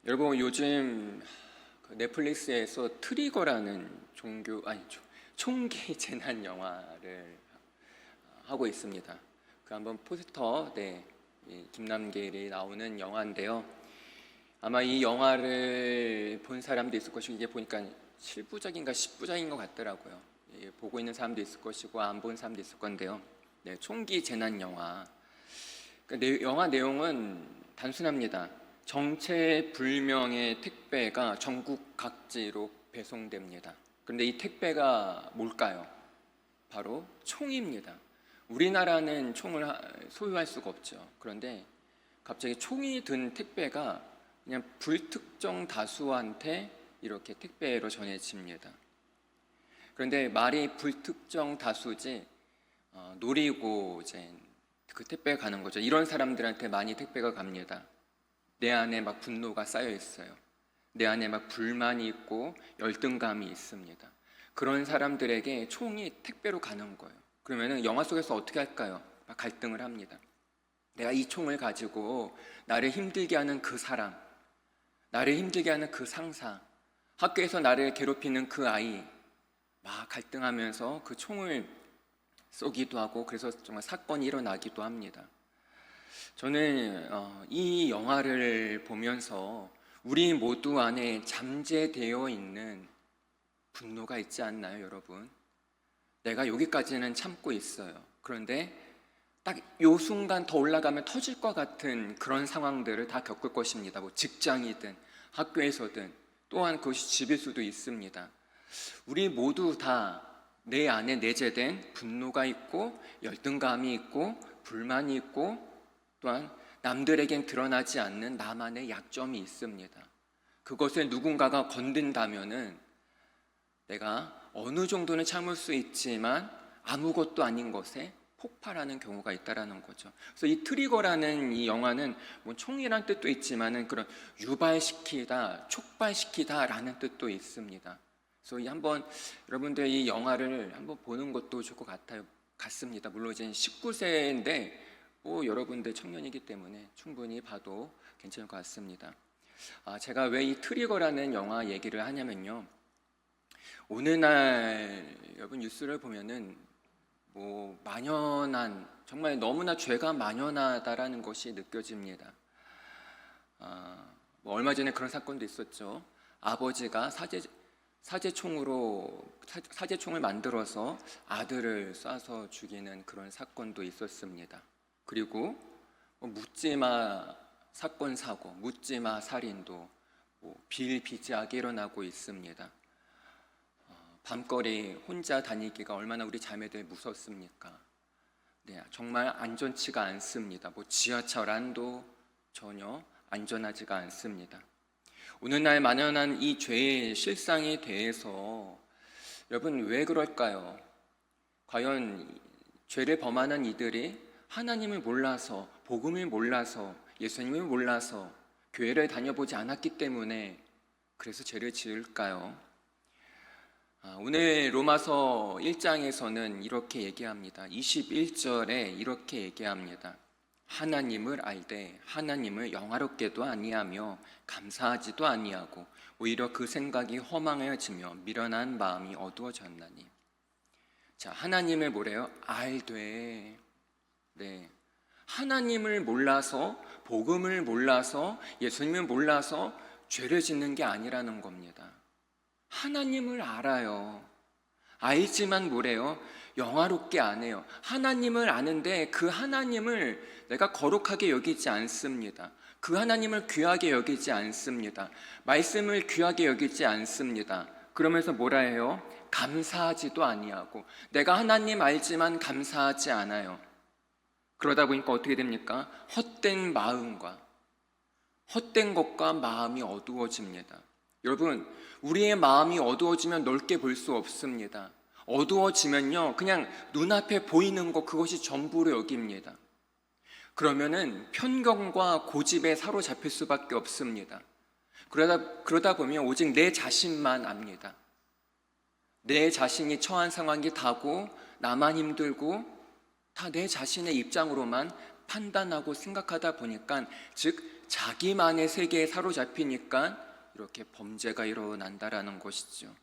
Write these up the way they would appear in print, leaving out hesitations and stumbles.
여러분 요즘 넷플릭스에서 트리거라는 총기 재난 영화를 하고 있습니다. 그 한번 포스터 이 김남길이 나오는 영화인데요. 아마 이 영화를 본 사람도 있을 것이고 이게 보니까 7부작인가 10부작인 것 같더라고요. 보고 있는 사람도 있을 것이고 안 본 사람도 있을 건데요. 총기 재난 영화. 영화 내용은 단순합니다. 정체불명의 택배가 전국 각지로 배송됩니다. 그런데 이 택배가 뭘까요? 바로 총입니다. 우리나라는 총을 소유할 수가 없죠. 그런데 갑자기 총이 든 택배가 그냥 불특정 다수한테 이렇게 택배로 전해집니다. 그런데 말이 불특정 다수지 노리고 이제 그 택배가 가는 거죠. 이런 사람들한테 많이 택배가 갑니다. 내 안에 막 분노가 쌓여 있어요. 내 안에 막 불만이 있고 열등감이 있습니다. 그런 사람들에게 총이 택배로 가는 거예요. 그러면은 영화 속에서 어떻게 할까요? 막 갈등을 합니다. 내가 이 총을 가지고 나를 힘들게 하는 그 사람, 나를 힘들게 하는 그 상사, 학교에서 나를 괴롭히는 그 아이, 막 갈등하면서 그 총을 쏘기도 하고, 그래서 정말 사건이 일어나기도 합니다. 저는 이 영화를 보면서 우리 모두 안에 잠재되어 있는 분노가 있지 않나요, 여러분? 내가 여기까지는 참고 있어요. 그런데 딱 이 순간 더 올라가면 터질 것 같은 그런 상황들을 다 겪을 것입니다. 뭐 직장이든 학교에서든 또한 그것이 집일 수도 있습니다. 우리 모두 다 내 안에 내재된 분노가 있고 열등감이 있고 불만이 있고 또한 남들에겐 드러나지 않는 나만의 약점이 있습니다. 그것을 누군가가 건든다면은 내가 어느 정도는 참을 수 있지만 아무것도 아닌 것에 폭발하는 경우가 있다라는 거죠. 그래서 이 트리거라는 이 영화는 뭐 총이란 뜻도 있지만은 그런 유발시키다, 촉발시키다라는 뜻도 있습니다. 그래서 한번 여러분들 이 영화를 한번 보는 것도 좋을 것 같습니다. 물론 이제 19세인데 여러분들 청년이기 때문에 충분히 봐도 괜찮을 것 같습니다. 제가 왜 이 트리거라는 영화 얘기를 하냐면요. 오늘날 여러분 뉴스를 보면은 뭐 만연한, 정말 너무나 죄가 만연하다라는 것이 느껴집니다. 뭐 얼마 전에 그런 사건도 있었죠. 아버지가 사제총을 만들어서 아들을 쏴서 죽이는 그런 사건도 있었습니다. 그리고 묻지마 사건 사고, 묻지마 살인도 비일비재하게 일어나고 있습니다. 밤거리 혼자 다니기가 얼마나 우리 자매들 무섭습니까? 정말 안전치가 않습니다. 지하철 안도 전혀 안전하지가 않습니다. 오늘날 만연한 이 죄의 실상에 대해서 여러분 왜 그럴까요? 과연 죄를 범하는 이들이 하나님을 몰라서, 복음을 몰라서, 예수님을 몰라서 교회를 다녀보지 않았기 때문에 그래서 죄를 지을까요? 오늘 로마서 1장에서는 이렇게 얘기합니다. 21절에 이렇게 얘기합니다. 하나님을 알되 하나님을 영화롭게도 아니하며 감사하지도 아니하고 오히려 그 생각이 허망해지며 미련한 마음이 어두워졌나니. 자, 하나님을 뭐래요? 알되. 하나님을 몰라서, 복음을 몰라서, 예수님을 몰라서 죄를 짓는 게 아니라는 겁니다. 하나님을 알아요. 알지만 뭐래요? 영화롭게 안 해요. 하나님을 아는데 그 하나님을 내가 거룩하게 여기지 않습니다. 그 하나님을 귀하게 여기지 않습니다. 말씀을 귀하게 여기지 않습니다. 그러면서 뭐라 해요? 감사하지도 아니하고, 내가 하나님 알지만 감사하지 않아요. 그러다 보니까 어떻게 됩니까? 헛된 마음과 헛된 것과 마음이 어두워집니다. 여러분, 우리의 마음이 어두워지면 넓게 볼 수 없습니다. 어두워지면요, 그냥 눈앞에 보이는 것, 그것이 전부로 여깁니다. 그러면은 편견과 고집에 사로잡힐 수밖에 없습니다. 그러다 보면 오직 내 자신만 압니다. 내 자신이 처한 상황이 다고, 나만 힘들고, 다 내 자신의 입장으로만 판단하고 생각하다 보니까, 즉 자기만의 세계에 사로잡히니까 이렇게 범죄가 일어난다라는 것이죠.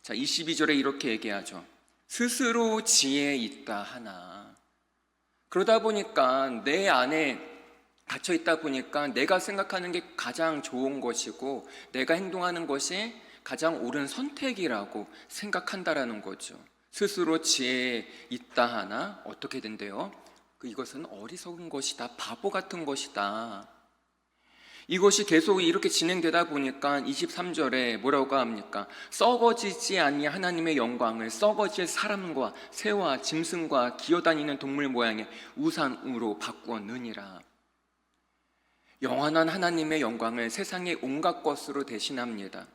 자, 22절에 이렇게 얘기하죠. 스스로 지혜 있다 하나. 그러다 보니까 내 안에 갇혀 있다 보니까 내가 생각하는 게 가장 좋은 것이고 내가 행동하는 것이 가장 옳은 선택이라고 생각한다라는 거죠. 스스로 지혜 있다 하나 어떻게 된대요? 이것은 어리석은 것이다, 바보 같은 것이다. 이것이 계속 이렇게 진행되다 보니까 23절에 뭐라고 합니까? 썩어지지 아니 하나님의 영광을 썩어질 사람과 새와 짐승과 기어다니는 동물 모양의 우상으로 바꾸었느니라. 영원한 하나님의 영광을 세상의 온갖 것으로 대신합니다.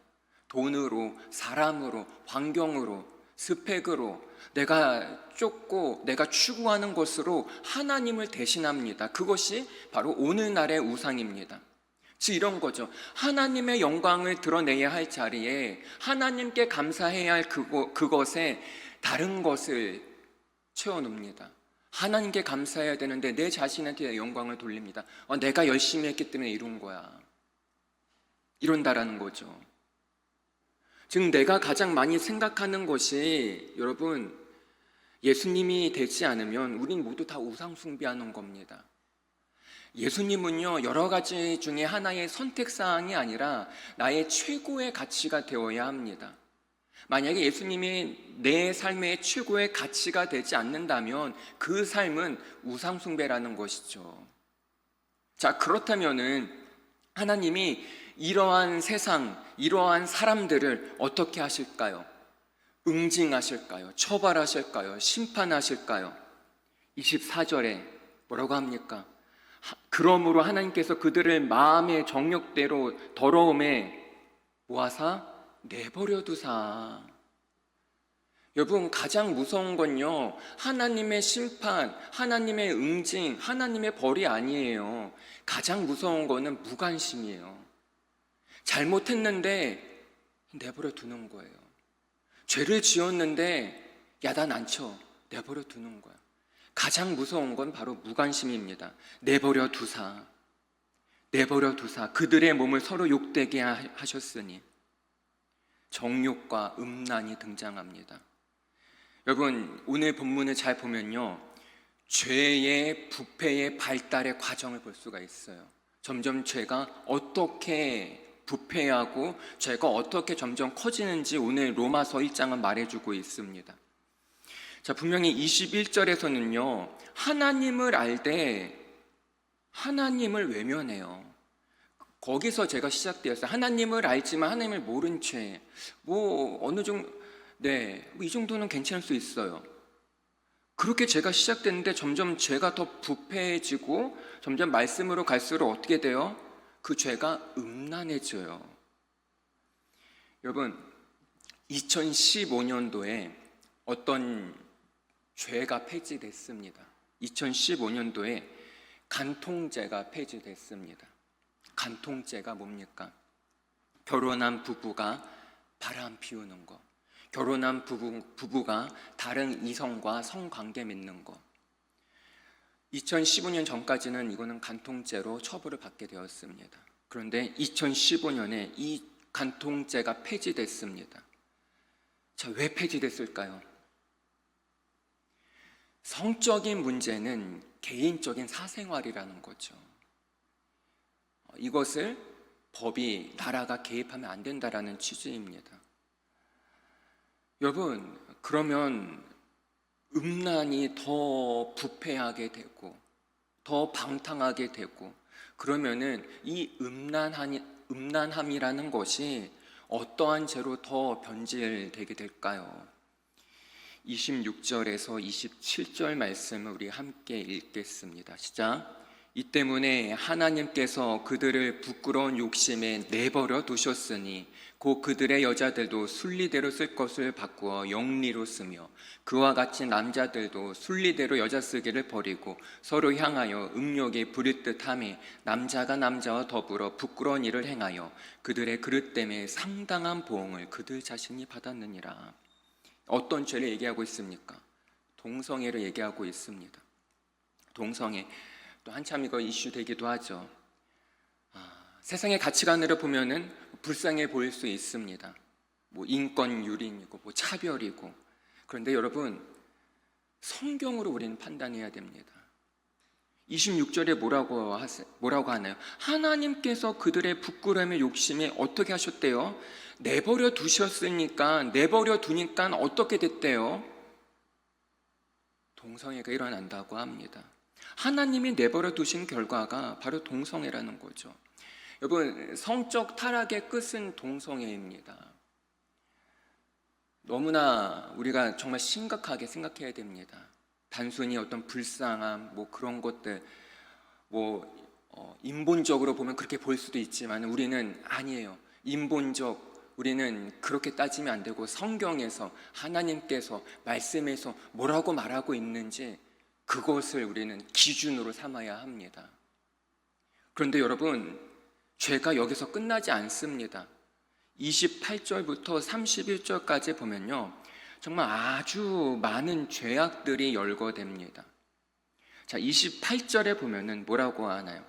돈으로, 사람으로, 환경으로, 스펙으로, 내가 쫓고 내가 추구하는 것으로 하나님을 대신합니다. 그것이 바로 오늘날의 우상입니다. 즉 이런 거죠. 하나님의 영광을 드러내야 할 자리에 하나님께 감사해야 할 그것에 다른 것을 채워놓습니다. 하나님께 감사해야 되는데 내 자신한테 영광을 돌립니다. 내가 열심히 했기 때문에 이룬 거야. 이런다라는 거죠. 즉 내가 가장 많이 생각하는 것이 여러분 예수님이 되지 않으면 우린 모두 다 우상 숭배하는 겁니다. 예수님은요 여러 가지 중에 하나의 선택사항이 아니라 나의 최고의 가치가 되어야 합니다. 만약에 예수님이 내 삶의 최고의 가치가 되지 않는다면 그 삶은 우상 숭배라는 것이죠. 자, 그렇다면은 하나님이 이러한 세상, 이러한 사람들을 어떻게 하실까요? 응징하실까요? 처벌하실까요? 심판하실까요? 24절에 뭐라고 합니까? 그러므로 하나님께서 그들을 마음의 정욕대로 더러움에 모아사 내버려 두사. 여러분 가장 무서운 건요 하나님의 심판, 하나님의 응징, 하나님의 벌이 아니에요. 가장 무서운 거는 무관심이에요. 잘못했는데 내버려 두는 거예요. 죄를 지었는데 야단 안 쳐, 내버려 두는 거야. 가장 무서운 건 바로 무관심입니다. 내버려 두사, 내버려 두사. 그들의 몸을 서로 욕되게 하셨으니. 정욕과 음란이 등장합니다. 여러분 오늘 본문을 잘 보면요 죄의 부패의 발달의 과정을 볼 수가 있어요. 점점 죄가 어떻게 부패하고 죄가 어떻게 점점 커지는지 오늘 로마서 1장은 말해주고 있습니다. 자, 분명히 21절에서는요 하나님을 알되 하나님을 외면해요. 거기서 제가 시작되었어요. 하나님을 알지만 하나님을 모른 죄. 어느 정도, 이 정도는 괜찮을 수 있어요. 그렇게 죄가 시작됐는데 점점 죄가 더 부패해지고 점점 말씀으로 갈수록 어떻게 돼요? 그 죄가 음란해져요. 여러분, 2015년도에 어떤 죄가 폐지됐습니다. 2015년도에 간통죄가 폐지됐습니다. 간통죄가 뭡니까? 결혼한 부부가 바람 피우는 거, 결혼한 부부가 다른 이성과 성관계 맺는 거. 2015년 전까지는 이거는 간통죄로 처벌을 받게 되었습니다. 그런데 2015년에 이 간통죄가 폐지됐습니다. 자, 왜 폐지됐을까요? 성적인 문제는 개인적인 사생활이라는 거죠. 이것을 법이, 나라가 개입하면 안 된다라는 취지입니다. 여러분, 그러면 음란이 더 부패하게 되고 더 방탕하게 되고 그러면은 이 음란함이라는 것이 어떠한 죄로 더 변질되게 될까요? 26절에서 27절 말씀을 우리 함께 읽겠습니다. 시작. 이 때문에 하나님께서 그들을 부끄러운 욕심에 내버려 두셨으니 곧 그들의 여자들도 순리대로 쓸 것을 바꾸어 영리로 쓰며 그와 같이 남자들도 순리대로 여자 쓰기를 버리고 서로 향하여 음욕에 부릴 듯하며 남자가 남자와 더불어 부끄러운 일을 행하여 그들의 그릇 때문에 상당한 보응을 그들 자신이 받았느니라. 어떤 죄를 얘기하고 있습니까? 동성애를 얘기하고 있습니다. 동성애 또 한참 이거 이슈되기도 하죠. 세상의 가치관으로 보면은 불쌍해 보일 수 있습니다. 뭐 인권 유린이고 뭐 차별이고. 그런데 여러분, 성경으로 우리는 판단해야 됩니다. 26절에 뭐라고 하나요? 하나님께서 그들의 부끄러움의 욕심에 어떻게 하셨대요? 내버려 두셨으니까, 내버려 두니까 어떻게 됐대요? 동성애가 일어난다고 합니다. 하나님이 내버려 두신 결과가 바로 동성애라는 거죠. 여러분, 성적 타락의 끝은 동성애입니다. 너무나 우리가 정말 심각하게 생각해야 됩니다. 단순히 어떤 불쌍함, 뭐 그런 것들, 인본적으로 보면 그렇게 볼 수도 있지만 우리는 아니에요. 우리는 그렇게 따지면 안 되고 성경에서 하나님께서 말씀에서 뭐라고 말하고 있는지 그것을 우리는 기준으로 삼아야 합니다. 그런데 여러분, 죄가 여기서 끝나지 않습니다. 28절부터 31절까지 보면요, 정말 아주 많은 죄악들이 열거됩니다. 자, 28절에 보면은 뭐라고 하나요?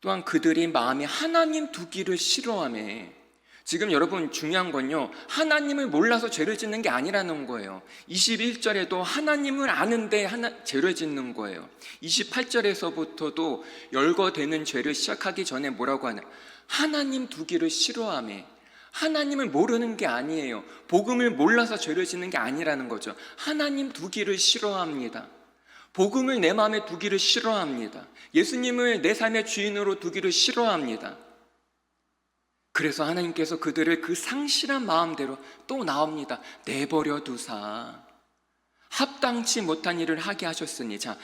또한 그들이 마음에 하나님 두기를 싫어하며, 지금 여러분 중요한 건요, 하나님을 몰라서 죄를 짓는 게 아니라는 거예요. 21절에도 하나님을 아는데 죄를 짓는 거예요. 28절에서부터도 열거되는 죄를 시작하기 전에 뭐라고 하나요? 하나님 두기를 싫어하며, 하나님을 모르는 게 아니에요. 복음을 몰라서 죄를 짓는 게 아니라는 거죠. 하나님 두기를 싫어합니다. 복음을 내 마음에 두기를 싫어합니다. 예수님을 내 삶의 주인으로 두기를 싫어합니다. 그래서 하나님께서 그들을 그 상실한 마음대로 또 나옵니다. 내버려 두사 합당치 못한 일을 하게 하셨으니. 자,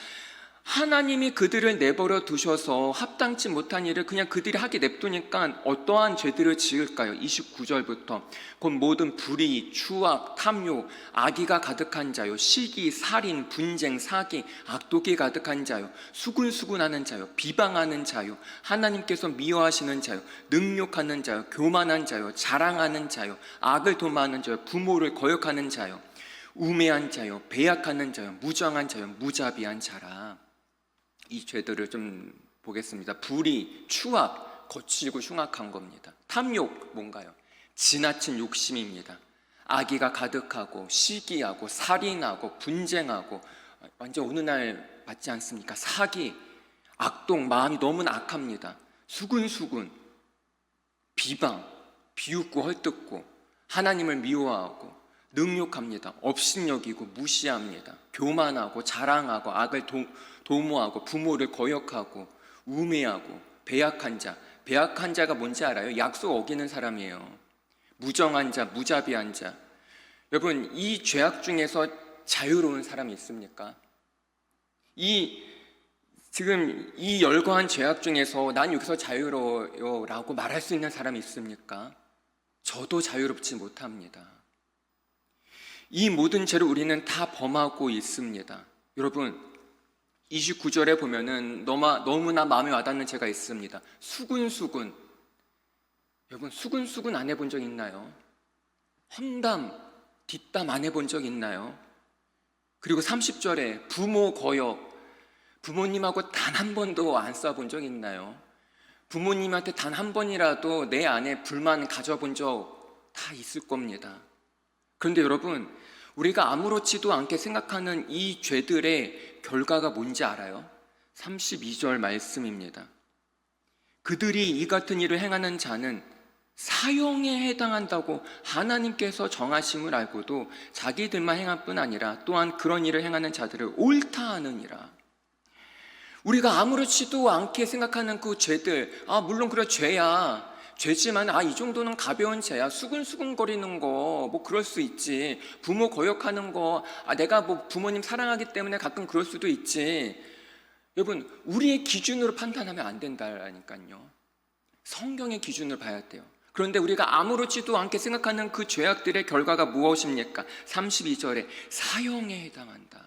하나님이 그들을 내버려 두셔서 합당치 못한 일을 그냥 그들이 하게 냅두니까 어떠한 죄들을 지을까요? 29절부터 곧 모든 불의, 추악, 탐욕, 악의가 가득한 자요, 시기, 살인, 분쟁, 사기, 악독이 가득한 자요, 수군수군하는 자요, 비방하는 자요, 하나님께서 미워하시는 자요, 능욕하는 자요, 교만한 자요, 자랑하는 자요, 악을 도모하는 자요, 부모를 거역하는 자요, 우매한 자요, 배약하는 자요, 무정한 자요, 무자비한 자라. 이 죄들을 좀 보겠습니다. 불의, 추악, 거칠고 흉악한 겁니다. 탐욕, 뭔가요? 지나친 욕심입니다. 악의가 가득하고 시기하고 살인하고 분쟁하고, 완전 어느 날 맞지 않습니까? 사기, 악독, 마음이 너무나 악합니다. 수군수군, 비방, 비웃고 헐뜯고, 하나님을 미워하고, 능욕합니다. 업신여기고 무시합니다. 교만하고 자랑하고, 악을 도모하고, 부모를 거역하고, 우매하고, 배약한 자. 배약한 자가 뭔지 알아요? 약속 어기는 사람이에요. 무정한 자, 무자비한 자. 여러분, 이 죄악 중에서 자유로운 사람이 있습니까? 지금 이 열거한 죄악 중에서 난 여기서 자유로워요 라고 말할 수 있는 사람이 있습니까? 저도 자유롭지 못합니다. 이 모든 죄를 우리는 다 범하고 있습니다. 여러분, 29절에 보면은 너무나 마음에 와닿는 죄가 있습니다. 수군수군. 여러분, 수군수군 안 해본 적 있나요? 험담, 뒷담 안 해본 적 있나요? 그리고 30절에 부모 거역. 부모님하고 단 한 번도 안 싸본 적 있나요? 부모님한테 단 한 번이라도 내 안에 불만 가져본 적 다 있을 겁니다. 그런데 여러분, 우리가 아무렇지도 않게 생각하는 이 죄들의 결과가 뭔지 알아요? 32절 말씀입니다. 그들이 이 같은 일을 행하는 자는 사형에 해당한다고 하나님께서 정하심을 알고도 자기들만 행할 뿐 아니라 또한 그런 일을 행하는 자들을 옳다 하느니라. 우리가 아무렇지도 않게 생각하는 그 죄들, 물론 그래 죄야. 죄지만 이 정도는 가벼운 죄야. 수근수근거리는 거 뭐 그럴 수 있지. 부모 거역하는 거 내가 뭐 부모님 사랑하기 때문에 가끔 그럴 수도 있지. 여러분, 우리의 기준으로 판단하면 안 된다니까요. 성경의 기준을 봐야 돼요. 그런데 우리가 아무렇지도 않게 생각하는 그 죄악들의 결과가 무엇입니까? 32절에 사형에 해당한다.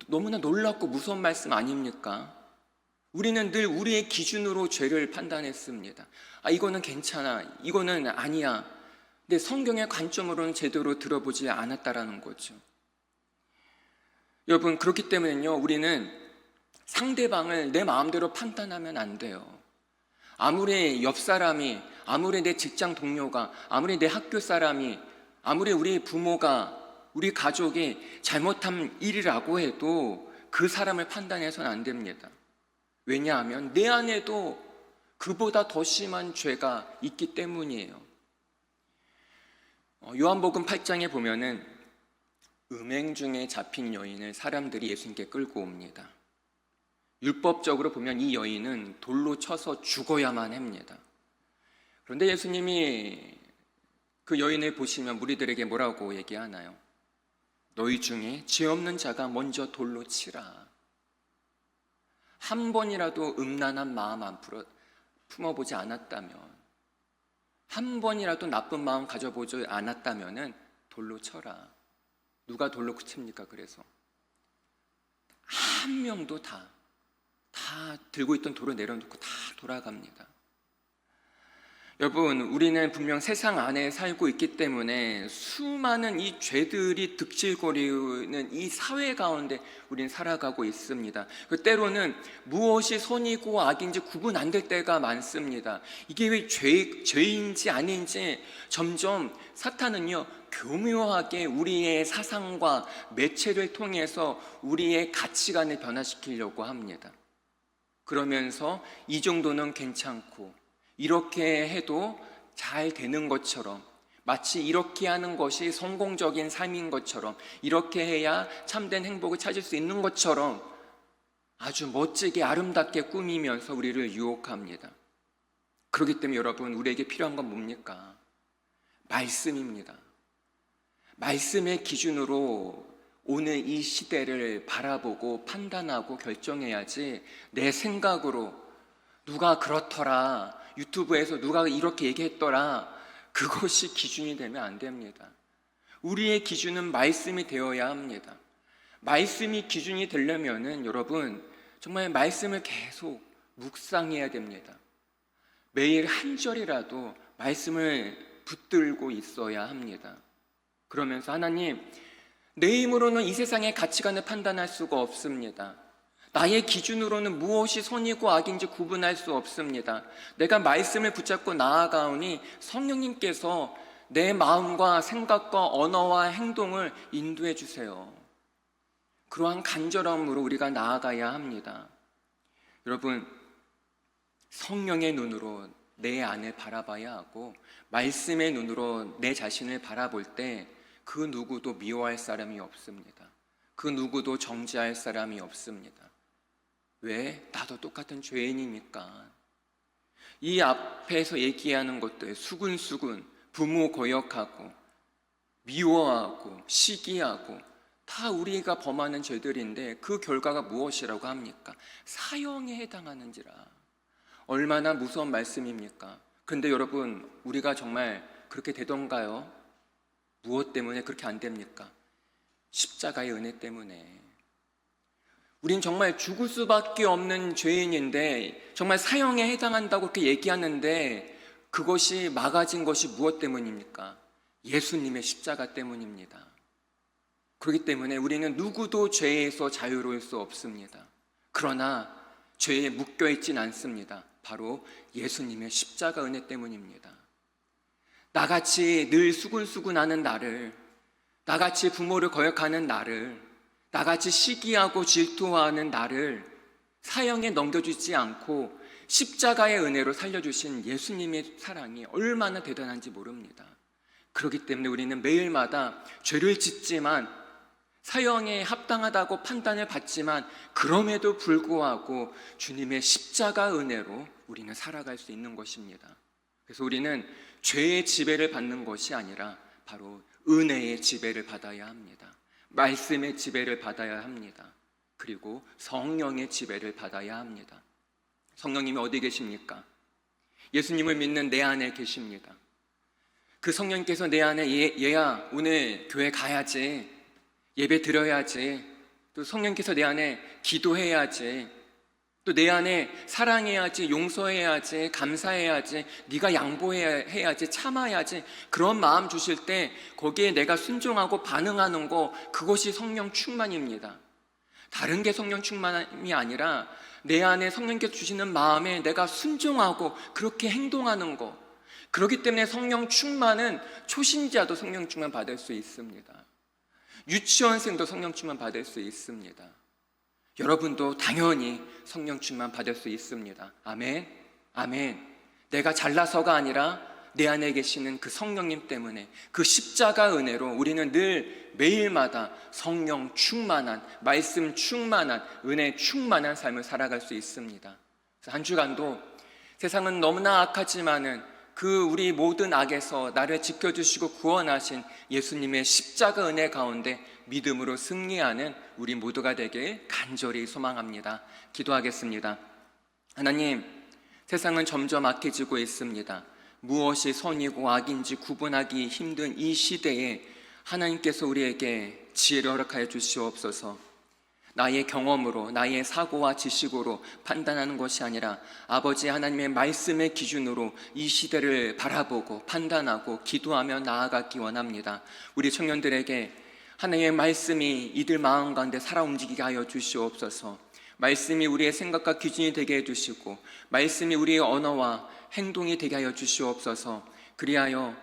너무나 놀랍고 무서운 말씀 아닙니까? 우리는 늘 우리의 기준으로 죄를 판단했습니다. 이거는 괜찮아, 이거는 아니야. 근데 성경의 관점으로는 제대로 들어보지 않았다라는 거죠. 여러분, 그렇기 때문에요, 우리는 상대방을 내 마음대로 판단하면 안 돼요. 아무리 옆 사람이, 아무리 내 직장 동료가, 아무리 내 학교 사람이, 아무리 우리 부모가, 우리 가족이 잘못한 일이라고 해도 그 사람을 판단해서는 안 됩니다. 왜냐하면 내 안에도 그보다 더 심한 죄가 있기 때문이에요. 요한복음 8장에 보면은 음행 중에 잡힌 여인을 사람들이 예수님께 끌고 옵니다. 율법적으로 보면 이 여인은 돌로 쳐서 죽어야만 합니다. 그런데 예수님이 그 여인을 보시면 무리들에게 뭐라고 얘기하나요? 너희 중에 죄 없는 자가 먼저 돌로 치라. 한 번이라도 음란한 마음 안 품어보지 않았다면, 한 번이라도 나쁜 마음 가져보지 않았다면 돌로 쳐라. 누가 돌로 칩니까? 그래서 한 명도 다 들고 있던 돌을 내려놓고 다 돌아갑니다. 여러분, 우리는 분명 세상 안에 살고 있기 때문에 수많은 이 죄들이 득실거리는 이 사회 가운데 우리는 살아가고 있습니다. 때로는 무엇이 선이고 악인지 구분 안 될 때가 많습니다. 이게 왜 죄인지 아닌지 점점 사탄은요, 교묘하게 우리의 사상과 매체를 통해서 우리의 가치관을 변화시키려고 합니다. 그러면서 이 정도는 괜찮고 이렇게 해도 잘 되는 것처럼, 마치 이렇게 하는 것이 성공적인 삶인 것처럼, 이렇게 해야 참된 행복을 찾을 수 있는 것처럼 아주 멋지게 아름답게 꾸미면서 우리를 유혹합니다. 그렇기 때문에 여러분, 우리에게 필요한 건 뭡니까? 말씀입니다. 말씀의 기준으로 오늘 이 시대를 바라보고 판단하고 결정해야지 내 생각으로 누가 그렇더라, 유튜브에서 누가 이렇게 얘기했더라, 그것이 기준이 되면 안 됩니다. 우리의 기준은 말씀이 되어야 합니다. 말씀이 기준이 되려면은 여러분, 정말 말씀을 계속 묵상해야 됩니다. 매일 한 절이라도 말씀을 붙들고 있어야 합니다. 그러면서 하나님, 내 힘으로는 이 세상의 가치관을 판단할 수가 없습니다. 나의 기준으로는 무엇이 선이고 악인지 구분할 수 없습니다. 내가 말씀을 붙잡고 나아가오니 성령님께서 내 마음과 생각과 언어와 행동을 인도해 주세요. 그러한 간절함으로 우리가 나아가야 합니다. 여러분, 성령의 눈으로 내 안을 바라봐야 하고 말씀의 눈으로 내 자신을 바라볼 때 그 누구도 미워할 사람이 없습니다. 그 누구도 정죄할 사람이 없습니다. 왜? 나도 똑같은 죄인이니까. 이 앞에서 얘기하는 것들, 수근수근, 부모 거역하고 미워하고 시기하고 다 우리가 범하는 죄들인데 그 결과가 무엇이라고 합니까? 사형에 해당하는지라. 얼마나 무서운 말씀입니까? 근데 여러분, 우리가 정말 그렇게 되던가요? 무엇 때문에 그렇게 안 됩니까? 십자가의 은혜 때문에. 우린 정말 죽을 수밖에 없는 죄인인데 정말 사형에 해당한다고 그렇게 얘기하는데 그것이 막아진 것이 무엇 때문입니까? 예수님의 십자가 때문입니다. 그렇기 때문에 우리는 누구도 죄에서 자유로울 수 없습니다. 그러나 죄에 묶여있진 않습니다. 바로 예수님의 십자가 은혜 때문입니다. 나같이 늘 수근수근하는 나를, 나같이 부모를 거역하는 나를, 나같이 시기하고 질투하는 나를 사형에 넘겨주지 않고 십자가의 은혜로 살려주신 예수님의 사랑이 얼마나 대단한지 모릅니다. 그렇기 때문에 우리는 매일마다 죄를 짓지만 사형에 합당하다고 판단을 받지만 그럼에도 불구하고 주님의 십자가 은혜로 우리는 살아갈 수 있는 것입니다. 그래서 우리는 죄의 지배를 받는 것이 아니라 바로 은혜의 지배를 받아야 합니다. 말씀의 지배를 받아야 합니다. 그리고 성령의 지배를 받아야 합니다. 성령님이 어디 계십니까? 예수님을 믿는 내 안에 계십니다. 그 성령님께서 내 안에 얘야 오늘 교회 가야지, 예배 드려야지, 또 성령님께서 내 안에 기도해야지, 또 내 안에 사랑해야지, 용서해야지, 감사해야지, 네가 양보해야지, 참아야지, 그런 마음 주실 때 거기에 내가 순종하고 반응하는 거, 그것이 성령 충만입니다. 다른 게 성령 충만함이 아니라 내 안에 성령께서 주시는 마음에 내가 순종하고 그렇게 행동하는 것. 그렇기 때문에 성령 충만은 초신자도 성령 충만 받을 수 있습니다. 유치원생도 성령 충만 받을 수 있습니다. 여러분도 당연히 성령 충만 받을 수 있습니다. 아멘. 아멘. 내가 잘나서가 아니라 내 안에 계시는 그 성령님 때문에, 그 십자가 은혜로 우리는 늘 매일마다 성령 충만한, 말씀 충만한, 은혜 충만한 삶을 살아갈 수 있습니다. 그래서 한 주간도 세상은 너무나 악하지만은 그 우리 모든 악에서 나를 지켜주시고 구원하신 예수님의 십자가 은혜 가운데 믿음으로 승리하는 우리 모두가 되길 간절히 소망합니다. 기도하겠습니다. 하나님, 세상은 점점 악해지고 있습니다. 무엇이 선이고 악인지 구분하기 힘든 이 시대에 하나님께서 우리에게 지혜를 허락하여 주시옵소서. 나의 경험으로, 나의 사고와 지식으로 판단하는 것이 아니라 아버지 하나님의 말씀의 기준으로 이 시대를 바라보고 판단하고 기도하며 나아가기 원합니다. 우리 청년들에게 하나님의 말씀이 이들 마음 가운데 살아 움직이게 하여 주시옵소서. 말씀이 우리의 생각과 기준이 되게 해주시고 말씀이 우리의 언어와 행동이 되게 하여 주시옵소서. 그리하여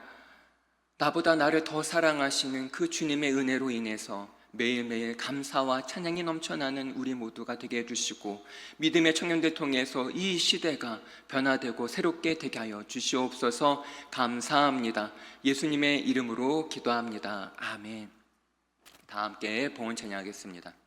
나보다 나를 더 사랑하시는 그 주님의 은혜로 인해서 매일매일 감사와 찬양이 넘쳐나는 우리 모두가 되게 해주시고 믿음의 청년들 통해서 이 시대가 변화되고 새롭게 되게 하여 주시옵소서. 감사합니다. 예수님의 이름으로 기도합니다. 아멘. 다 함께 봉헌 찬양하겠습니다.